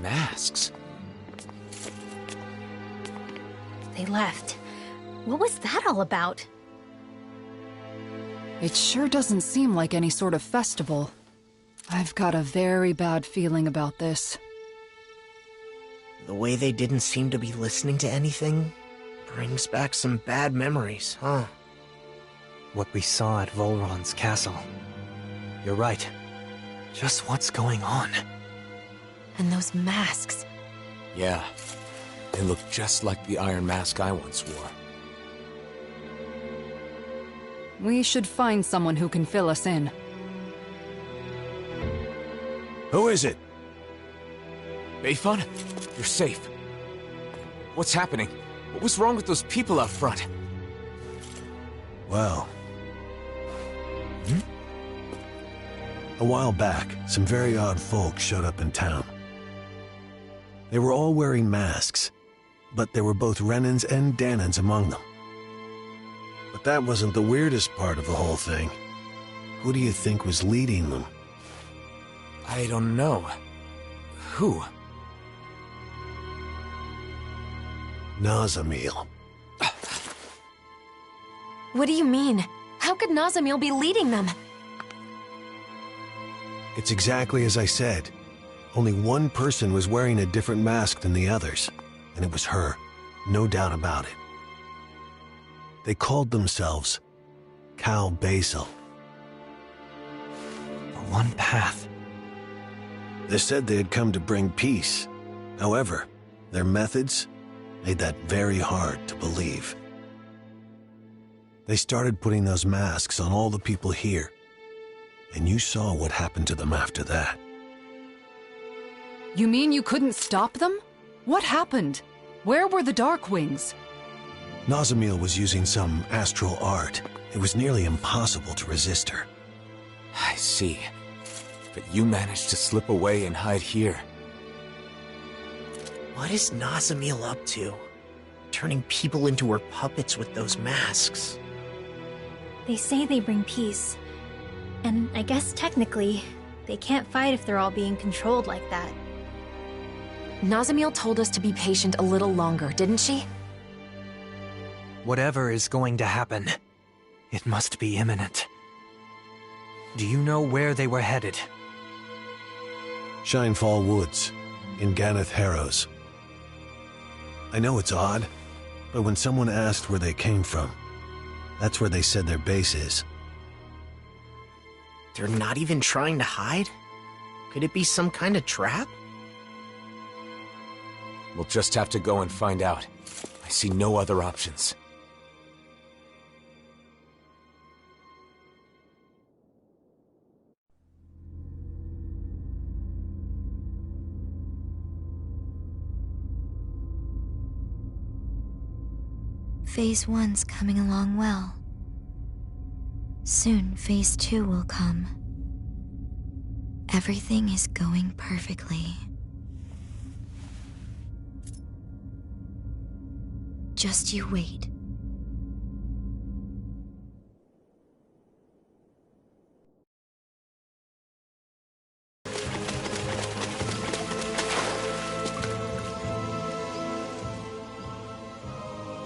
masks. They left. What was that all about? It sure doesn't seem like any sort of festival. I've got a very bad feeling about this. The way they didn't seem to be listening to anything brings back some bad memories, huh? What we saw at Volron's castle. You're right. Just what's going on? And those masks. Yeah, they look just like the iron mask I once wore. We should find someone who can fill us in. Who is it? Beifun, you're safe. What's happening? What was wrong with those people out front? Well... A while back, some very odd folk showed up in town. They were all wearing masks, but there were both Renans and Danans among them. But that wasn't the weirdest part of the whole thing. Who do you think was leading them? I don't know. Who? Nazamil. What do you mean? How could Nazamil be leading them? It's exactly as I said. Only one person was wearing a different mask than the others, and it was her, no doubt about it. They called themselves Cal Basil. The one path. They said they had come to bring peace. However, their methods made that very hard to believe. They started putting those masks on all the people here, and you saw what happened to them after that. You mean you couldn't stop them? What happened? Where were the Dark Wings? Nazamil was using some astral art. It was nearly impossible to resist her. I see. But you managed to slip away and hide here. What is Nazamil up to? Turning people into her puppets with those masks. They say they bring peace. And I guess technically, they can't fight if they're all being controlled like that. Nazamil told us to be patient a little longer, didn't she? Whatever is going to happen, it must be imminent. Do you know where they were headed? Shinefall Woods, in Ganeth Harrows. I know it's odd, but when someone asked where they came from, that's where they said their base is. They're not even trying to hide? Could it be some kind of trap? We'll just have to go and find out. I see no other options. Phase 1's coming along well. Soon, Phase 2 will come. Everything is going perfectly. Just you wait.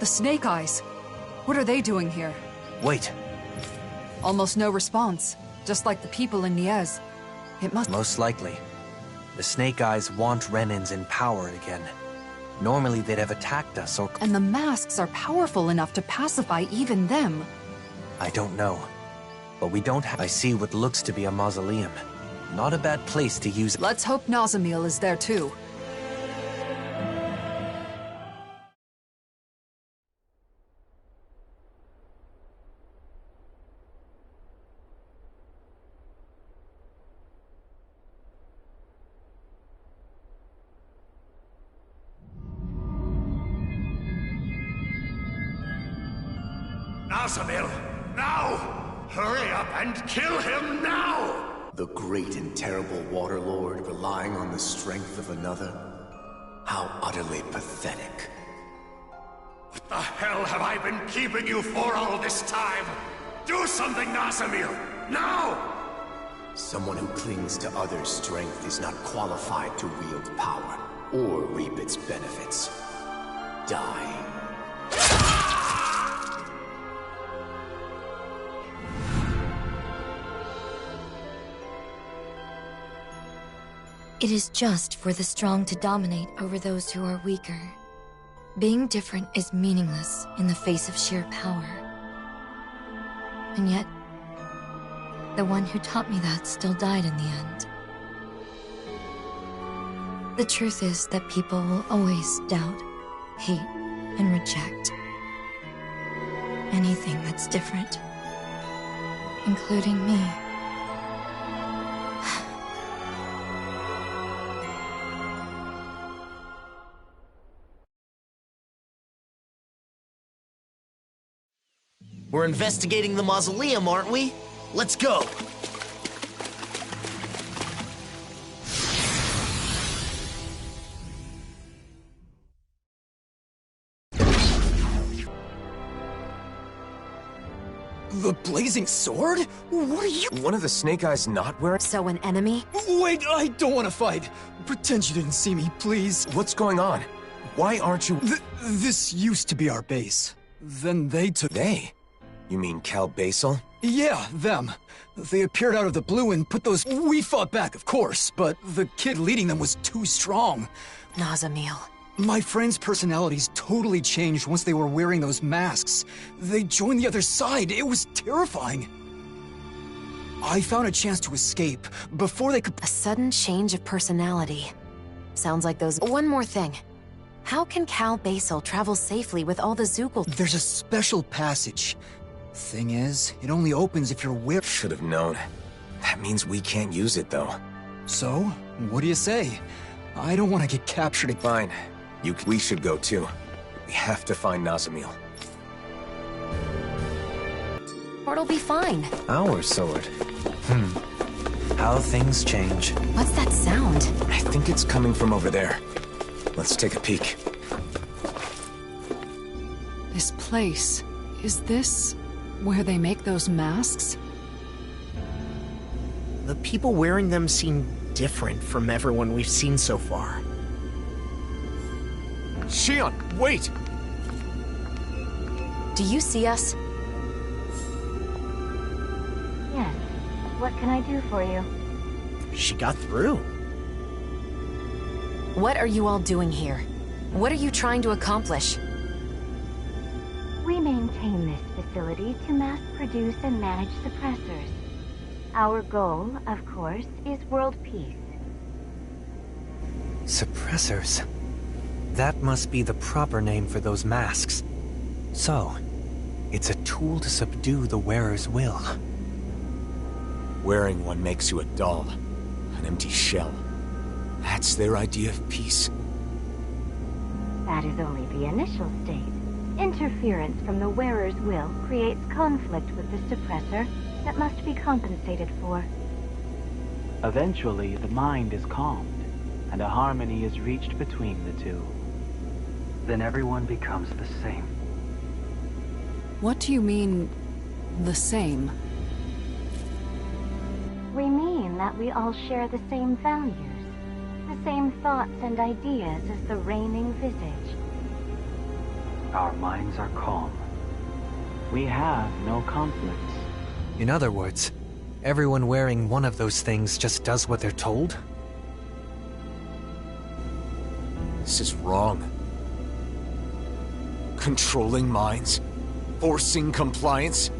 The Snake Eyes. What are they doing here? Wait, Almost no response, just like the people in Niez. It must... most likely. The Snake Eyes want Renans in power again. Normally they'd have attacked us or... And the masks are powerful enough to pacify even them. I don't know. But we don't have... I see what looks to be a mausoleum. Not a bad place to use... Let's hope Nazamil is there too. Nazamil, now! Hurry up and kill him now! The great and terrible Waterlord relying on the strength of another? How utterly pathetic. What the hell have I been keeping you for all this time? Do something, Nazamil! Now! Someone who clings to others' strength is not qualified to wield power or reap its benefits. Die. It is just for the strong to dominate over those who are weaker. Being different is meaningless in the face of sheer power. And yet, the one who taught me that still died in the end. The truth is that people will always doubt, hate, and reject anything that's different, including me. We're investigating the mausoleum, aren't we? Let's go! The blazing sword? What are you— One of the Snake Eyes not wearing— So an enemy? Wait, I don't want to fight. Pretend you didn't see me, please. What's going on? Why aren't you— This used to be our base. Then they took— They? You mean Cal Basel? Yeah, them. They appeared out of the blue and put those— We fought back, of course, but the kid leading them was too strong. Nazamil. My friends' personalities totally changed once they were wearing those masks. They joined the other side. It was terrifying. I found a chance to escape before they could— A sudden change of personality. Sounds like those— One more thing. How can Cal Basel travel safely with all the Zookal— There's a special passage. Thing is, it only opens if you're Should have known. That means we can't use it, though. So, what do you say? I don't want to get captured. Fine. We should go, too. We have to find Nazamil. Port'll be fine. Our sword. How things change. What's that sound? I think it's coming from over there. Let's take a peek. This place, is this where they make those masks? The people wearing them seem different from everyone we've seen so far. Shion, wait! Do you see us? Yes. What can I do for you? She got through. What are you all doing here? What are you trying to accomplish? We maintain this facility to mass produce and manage suppressors. Our goal, of course, is world peace. Suppressors. That must be the proper name for those masks. So, it's a tool to subdue the wearer's will. Wearing one makes you a doll, an empty shell. That's their idea of peace. That is only the initial state. Interference from the wearer's will creates conflict with the suppressor that must be compensated for. Eventually, the mind is calmed, and a harmony is reached between the two. Then everyone becomes the same. What do you mean, the same? We mean that we all share the same values, the same thoughts and ideas as the reigning visage. Our minds are calm. We have no conflicts. In other words, everyone wearing one of those things just does what they're told? This is wrong. Controlling minds? Forcing compliance?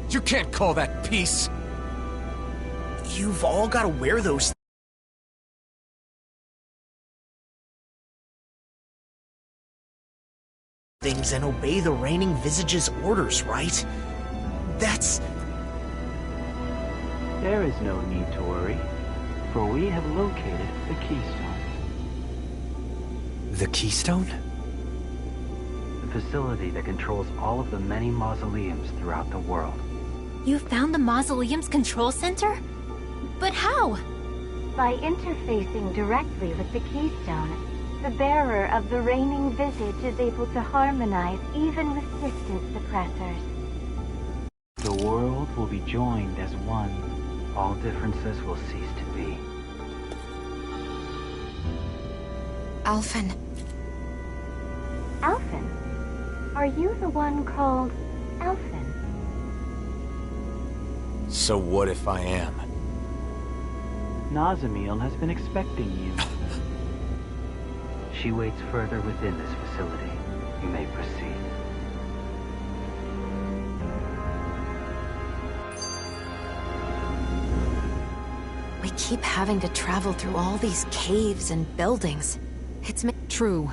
You can't call that peace! You've all got to wear those things and obey the reigning visage's orders, right? That's... There is no need to worry, for we have located the keystone. The keystone? The facility that controls all of the many mausoleums throughout the world. You found the mausoleum's control center? But how? By interfacing directly with the keystone, the bearer of the reigning visage is able to harmonize even with distant suppressors. The world will be joined as one, all differences will cease to be. Alphen. Alphen? Are you the one called Alphen? So what if I am? Nazamiel has been expecting you. She waits further within this facility. You may proceed. We keep having to travel through all these caves and buildings. It's true.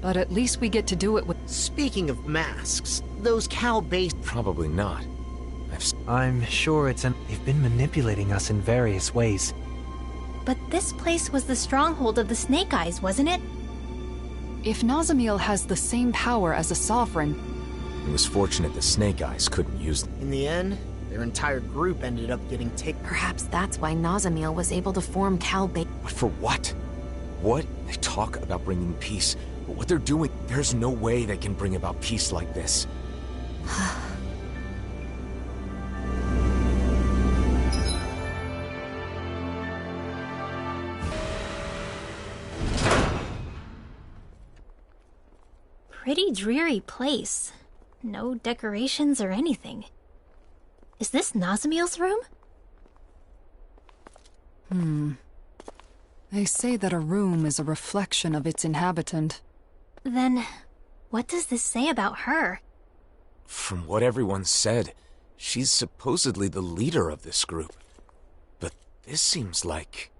But at least we get to do it with— Speaking of masks, those Cal-based— Probably not. I'm sure they've been manipulating us in various ways. But this place was the stronghold of the Snake Eyes, wasn't it? If Nazamiel has the same power as a sovereign... It was fortunate the Snake Eyes couldn't use them. In the end, their entire group ended up getting taken. Perhaps that's why Nazamiel was able to form Cal-based— But for what? What? They talk about bringing peace, but what they're doing, there's no way they can bring about peace like this. Pretty dreary place. No decorations or anything. Is this Nazamiel's room? They say that a room is a reflection of its inhabitant. Then, what does this say about her? From what everyone said, she's supposedly the leader of this group. But this seems like...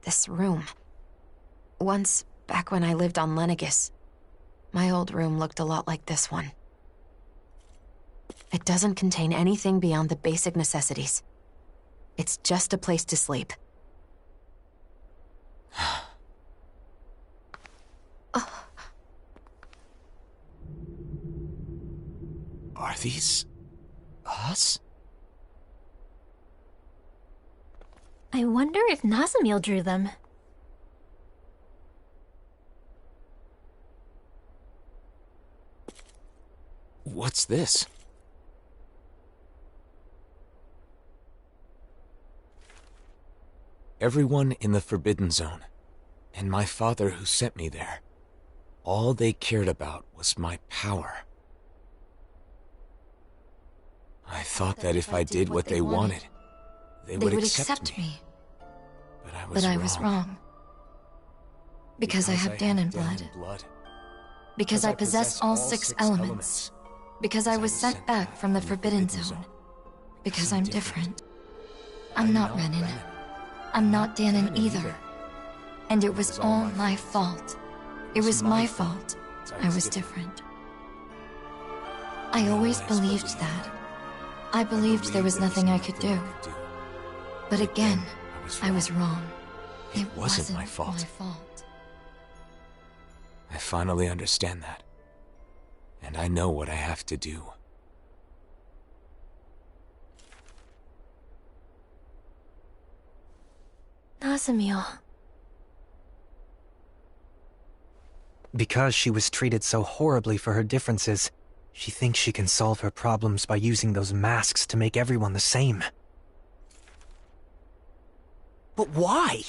This room. Once, back when I lived on Lenegis, my old room looked a lot like this one. It doesn't contain anything beyond the basic necessities. It's just a place to sleep. Are these... us? I wonder if Nazamiel drew them. What's this? Everyone in the Forbidden Zone, and my father who sent me there, all they cared about was my power. I thought that if I did what they wanted, they would accept me. But I was wrong. Because I have Danon blood. Because I possess all 6 elements. Because I was sent back from the Forbidden Zone. Because I'm different. I'm not Renan. I'm not Danon either. And it was all my fault. It was my fault. I was different. I always believed that. I believed there was nothing I could do. But again, I was wrong. It wasn't my fault. I finally understand that. And I know what I have to do. Nazamiel. Because she was treated so horribly for her differences, she thinks she can solve her problems by using those masks to make everyone the same. But why?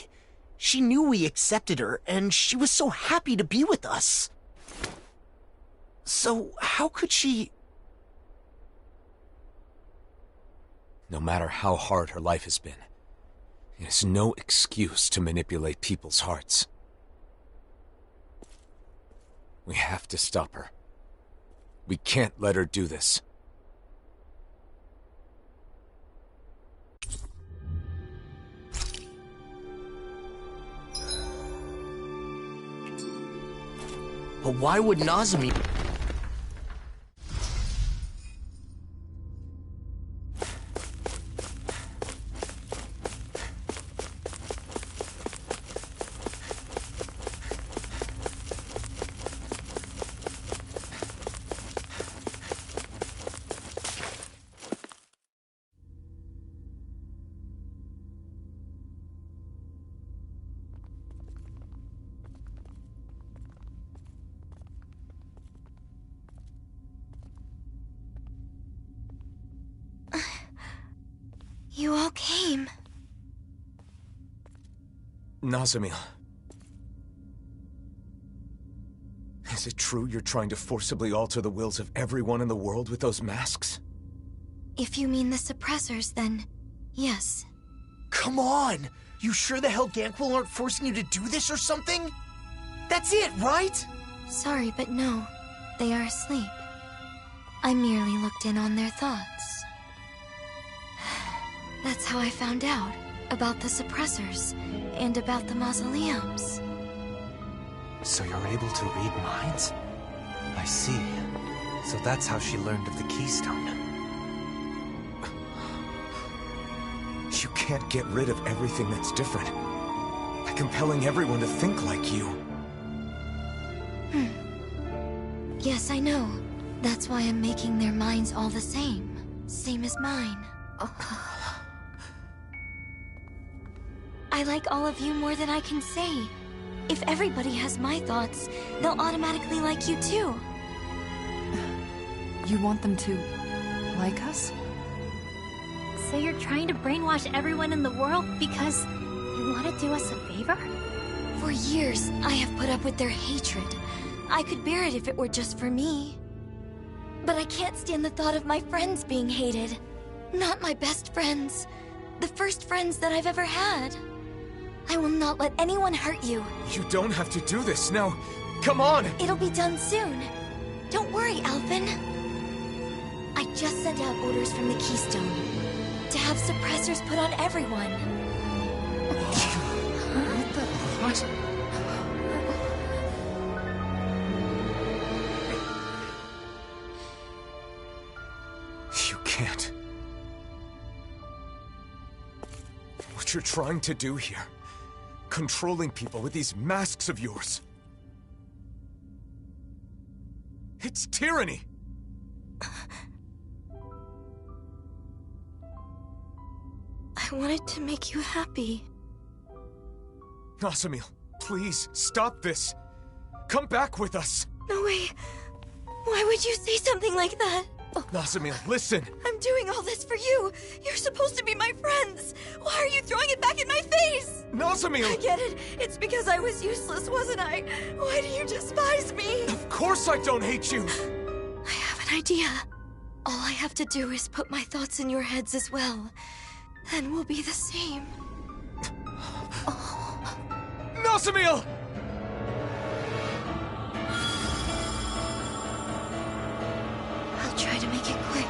She knew we accepted her, and she was so happy to be with us. So, how could she... No matter how hard her life has been, it is no excuse to manipulate people's hearts. We have to stop her. We can't let her do this. But why would Nazami... You all came. Nazamil. Is it true you're trying to forcibly alter the wills of everyone in the world with those masks? If you mean the suppressors, then yes. Come on! You sure the hell Ganquil aren't forcing you to do this or something? That's it, right? Sorry, but no. They are asleep. I merely looked in on their thoughts. That's how I found out about the suppressors and about the mausoleums. So you're able to read minds? I see. So that's how she learned of the keystone. You can't get rid of everything that's different by compelling everyone to think like you. Yes, I know. That's why I'm making their minds all the same. Same as mine. I like all of you more than I can say. If everybody has my thoughts, they'll automatically like you too. You want them to like us? So you're trying to brainwash everyone in the world because you want to do us a favor? For years, I have put up with their hatred. I could bear it if it were just for me. But I can't stand the thought of my friends being hated. Not my best friends. The first friends that I've ever had. I will not let anyone hurt you. You don't have to do this now. Come on! It'll be done soon. Don't worry, Alphen. I just sent out orders from the Keystone to have suppressors put on everyone. What? You can't. What you're trying to do here, controlling people with these masks of yours. It's tyranny! I wanted to make you happy. Nazamil, please, stop this. Come back with us. No way. Why would you say something like that? Nazamil, listen. I'm doing all this for you. You're supposed to be my friends. Why are you throwing it back in my face? Nazamil! I get it. It's because I was useless, wasn't I? Why do you despise me? Of course I don't hate you. I have an idea. All I have to do is put my thoughts in your heads as well. Then we'll be the same. Nazamil! I'll try to make it quick.